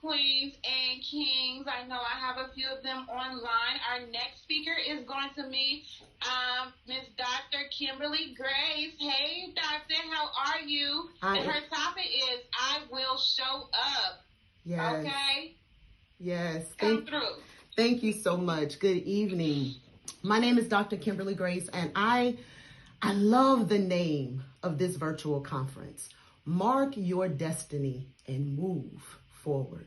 queens and kings. I know I have a few of them online. Our next speaker is going to be Miss Dr. Kimberly Grace. Hey, doctor, how are you? And her topic is I Will Show Up. Yes. Okay? Yes. Come through. Thank you so much. Good evening. My name is Dr. Kimberly Grace, and I love the name of this virtual conference. Mark your destiny and move forward.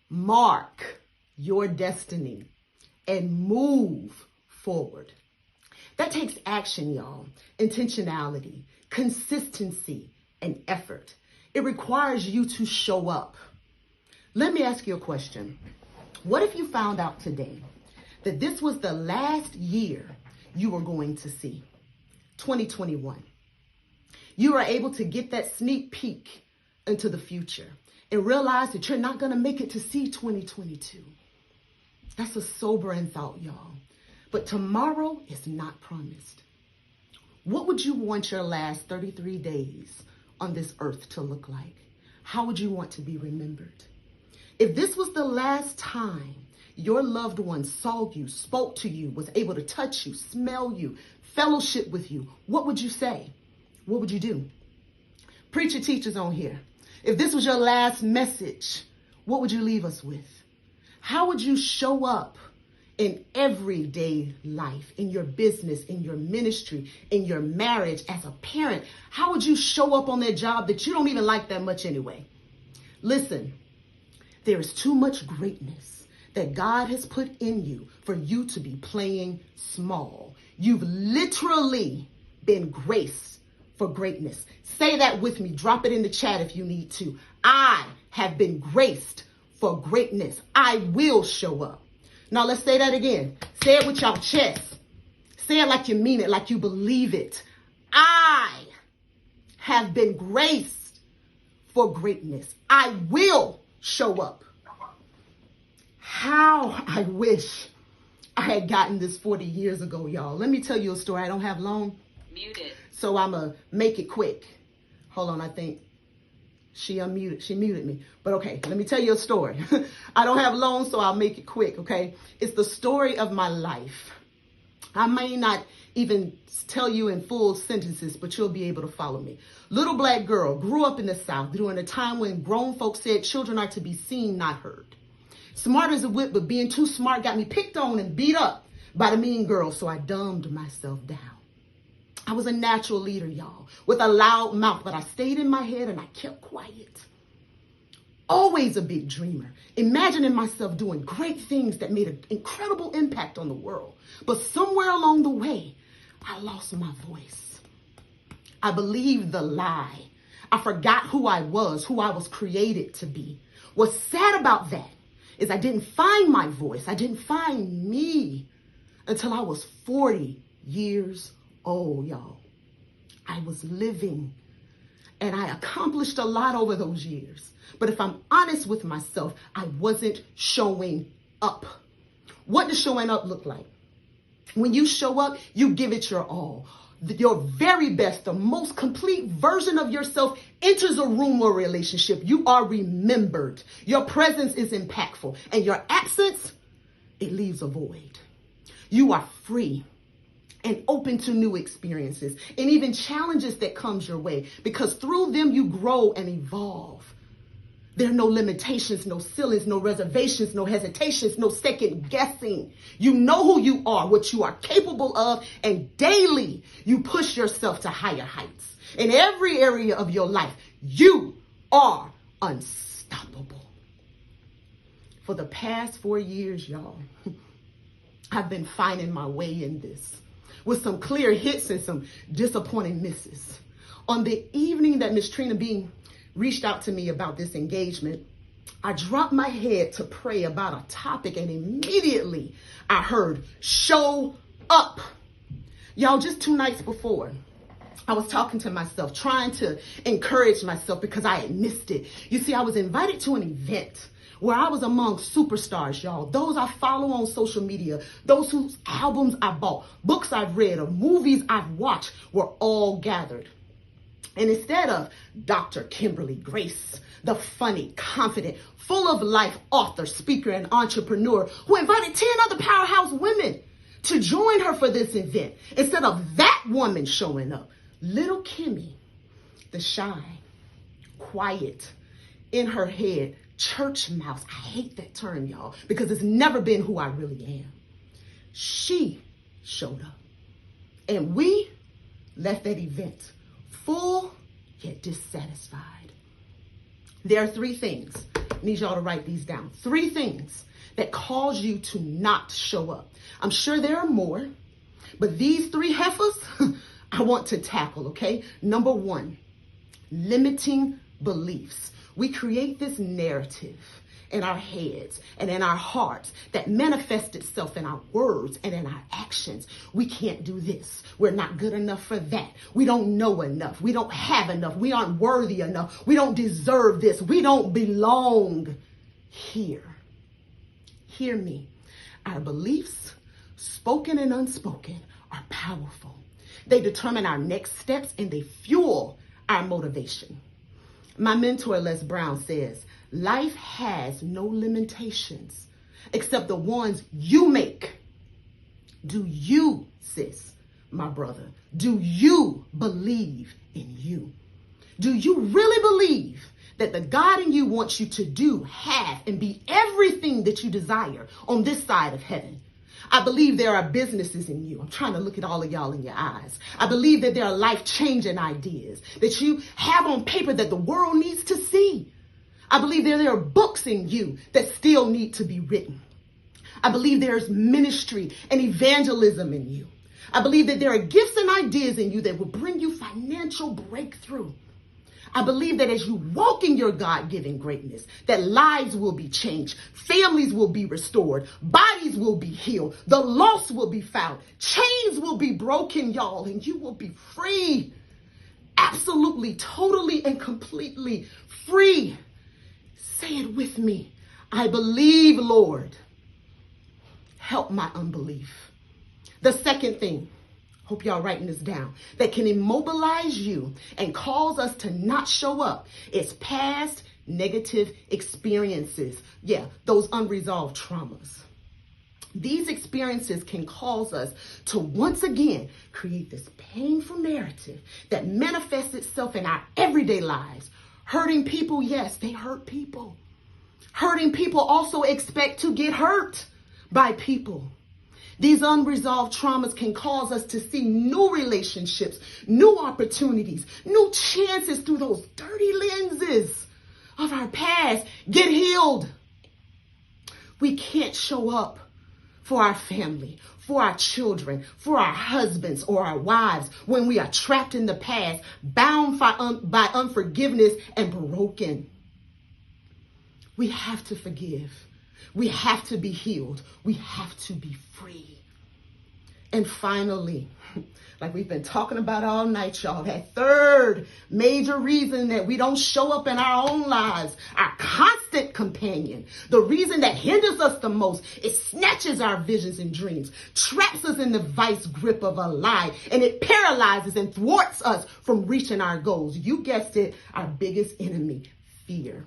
Mark your destiny and move forward. That takes action, y'all. Intentionality, consistency, and effort. It requires you to show up. Let me ask you a question. What if you found out today that this was the last year you were going to see, 2021? You are able to get that sneak peek into the future and realize that you're not going to make it to see 2022. That's a sobering thought, y'all. But tomorrow is not promised. What would you want your last 33 days on this earth to look like? How would you want to be remembered? If this was the last time your loved one saw you, spoke to you, was able to touch you, smell you, fellowship with you, what would you say? What would you do? Preacher teachers on here. If this was your last message, what would you leave us with? How would you show up in everyday life, in your business, in your ministry, in your marriage, as a parent? How would you show up on that job that you don't even like that much anyway? Listen, there is too much greatness that God has put in you for you to be playing small. You've literally been graced for greatness. Say that with me. Drop it in the chat if you need to. I have been graced for greatness. I will show up. Now let's say that again. Say it with your chest. Say it like you mean it, like you believe it. I have been graced for greatness. I will show up. How I wish I had gotten this 40 years ago, y'all. Let me tell you a story. I don't have long. Muted. So I'm going to make it quick. Hold on, I think she unmuted. She muted me. But okay, let me tell you a story. I don't have long, so I'll make it quick, okay? It's the story of my life. I may not even tell you in full sentences, but you'll be able to follow me. Little black girl, grew up in the South during a time when grown folks said children are to be seen, not heard. Smart as a whip, but being too smart got me picked on and beat up by the mean girls, so I dumbed myself down. I was a natural leader, y'all, with a loud mouth, but I stayed in my head and I kept quiet. Always a big dreamer, imagining myself doing great things that made an incredible impact on the world. But somewhere along the way, I lost my voice. I believed the lie. I forgot who I was created to be. What's sad about that is I didn't find my voice. I didn't find me until I was 40 years old, y'all. I was living and I accomplished a lot over those years. But if I'm honest with myself, I wasn't showing up. What does showing up look like? When you show up, you give it your all. Your very best, the most complete version of yourself enters a room or relationship. You are remembered. Your presence is impactful. And your absence, it leaves a void. You are free and open to new experiences and even challenges that comes your way, because through them you grow and evolve. There are no limitations, no ceilings, no reservations, no hesitations, no second guessing. You know who you are, what you are capable of, and daily you push yourself to higher heights. In every area of your life, you are unstoppable. For the past 4 years, y'all, I've been finding my way in this, with some clear hits and some disappointing misses. On the evening that Miss Trina Bean reached out to me about this engagement, I dropped my head to pray about a topic, and immediately I heard, show up. Y'all, just 2 nights before, I was talking to myself, trying to encourage myself because I had missed it. You see, I was invited to an event where I was among superstars, y'all. Those I follow on social media, those whose albums I bought, books I've read, or movies I've watched were all gathered. And instead of Dr. Kimberly Grace, the funny, confident, full of life author, speaker, and entrepreneur who invited 10 other powerhouse women to join her for this event, instead of that woman showing up, little Kimmy, the shy, quiet, in her head, church mouse. I hate that term, y'all, because it's never been who I really am. She showed up. And we left that event full yet dissatisfied. There are 3 things. I need y'all to write these down. 3 things that cause you to not show up. I'm sure there are more, but these 3 heifers I want to tackle, okay? Number 1, limiting beliefs. We create this narrative in our heads and in our hearts that manifests itself in our words and in our actions. We can't do this. We're not good enough for that. We don't know enough. We don't have enough. We aren't worthy enough. We don't deserve this. We don't belong here. Hear me. Our beliefs, spoken and unspoken, are powerful. They determine our next steps and they fuel our motivation. My mentor, Les Brown, says, life has no limitations except the ones you make. Do you, sis, my brother, do you believe in you? Do you really believe that the God in you wants you to do, have, and be everything that you desire on this side of heaven? I believe there are businesses in you. I'm trying to look at all of y'all in your eyes. I believe that there are life-changing ideas that you have on paper that the world needs to see. I believe there are books in you that still need to be written. I believe there's ministry and evangelism in you. I believe that there are gifts and ideas in you that will bring you financial breakthrough. I believe that as you walk in your God-given greatness, that lives will be changed, families will be restored, bodies will be healed, the lost will be found, chains will be broken, y'all, and you will be free. Absolutely, totally, and completely free. Say it with me. I believe, Lord. Help my unbelief. The second thing, hope y'all writing this down, that can immobilize you and cause us to not show up is past negative experiences. Yeah, those unresolved traumas. These experiences can cause us to once again create this painful narrative that manifests itself in our everyday lives. Hurting people, yes, they hurt people. Hurting people also expect to get hurt by people. These unresolved traumas can cause us to see new relationships, new opportunities, new chances through those dirty lenses of our past. Get healed. We can't show up for our family, for our children, for our husbands or our wives when we are trapped in the past, bound by unforgiveness and broken. We have to forgive. We have to be healed. We have to be free. And finally, like we've been talking about all night, y'all, that third major reason that we don't show up in our own lives, our constant companion, the reason that hinders us the most, it snatches our visions and dreams, traps us in the vice grip of a lie, and it paralyzes and thwarts us from reaching our goals. You guessed it, our biggest enemy, fear.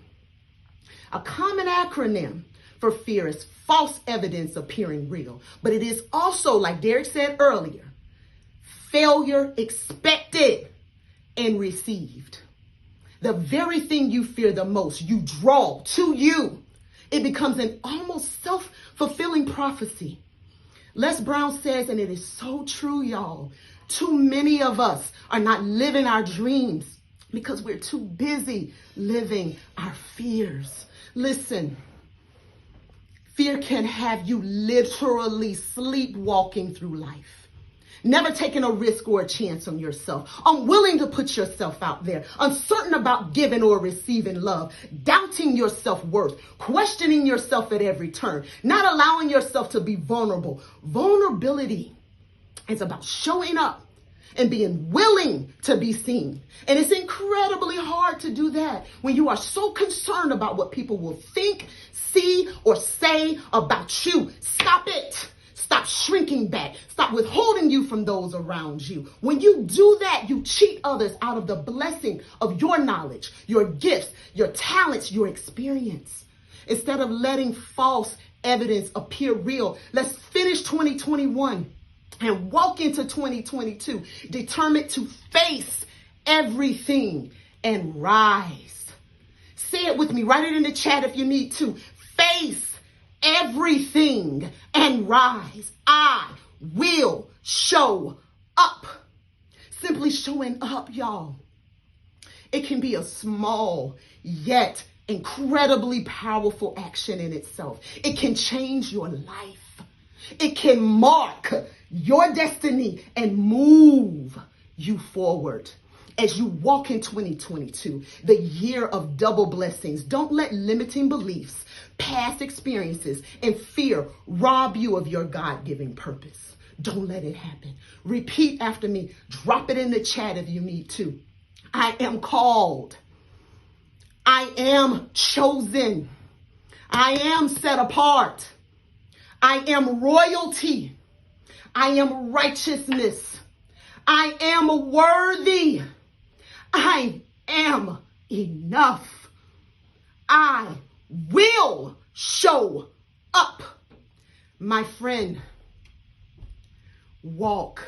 A common acronym for fear is false evidence appearing real. But it is also, like Derek said earlier, failure expected and received. The very thing you fear the most, you draw to you. It becomes an almost self-fulfilling prophecy. Les Brown says, and it is so true, y'all, too many of us are not living our dreams because we're too busy living our fears. Listen. Fear can have you literally sleepwalking through life, never taking a risk or a chance on yourself, unwilling to put yourself out there, uncertain about giving or receiving love, doubting your self-worth, questioning yourself at every turn, not allowing yourself to be vulnerable. Vulnerability is about showing up and being willing to be seen. And it's incredibly hard to do that when you are so concerned about what people will think, see, or say about you. Stop it. Stop shrinking back. Stop withholding you from those around you. When you do that, you cheat others out of the blessing of your knowledge, your gifts, your talents, your experience. Instead of letting false evidence appear real, let's finish 2021 and walk into 2022 determined to face everything and rise. Say it with me. Write it in the chat if you need to. Face everything and rise. I will show up. Simply showing up, y'all. It can be a small yet incredibly powerful action in itself. It can change your life. It can mark your destiny and move you forward. As you walk in 2022, the year of double blessings, don't let limiting beliefs, past experiences, and fear rob you of your God-given purpose. Don't let it happen. Repeat after me. Drop it in the chat if you need to. I am called. I am chosen. I am set apart. I am royalty. I am righteousness. I am worthy. I am enough. I will show up. My friend, walk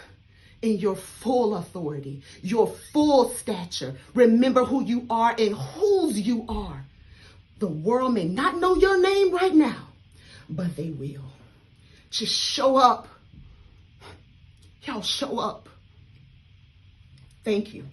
in your full authority, your full stature. Remember who you are and whose you are. The world may not know your name right now, but they will. Just show up. Y'all show up. Thank you.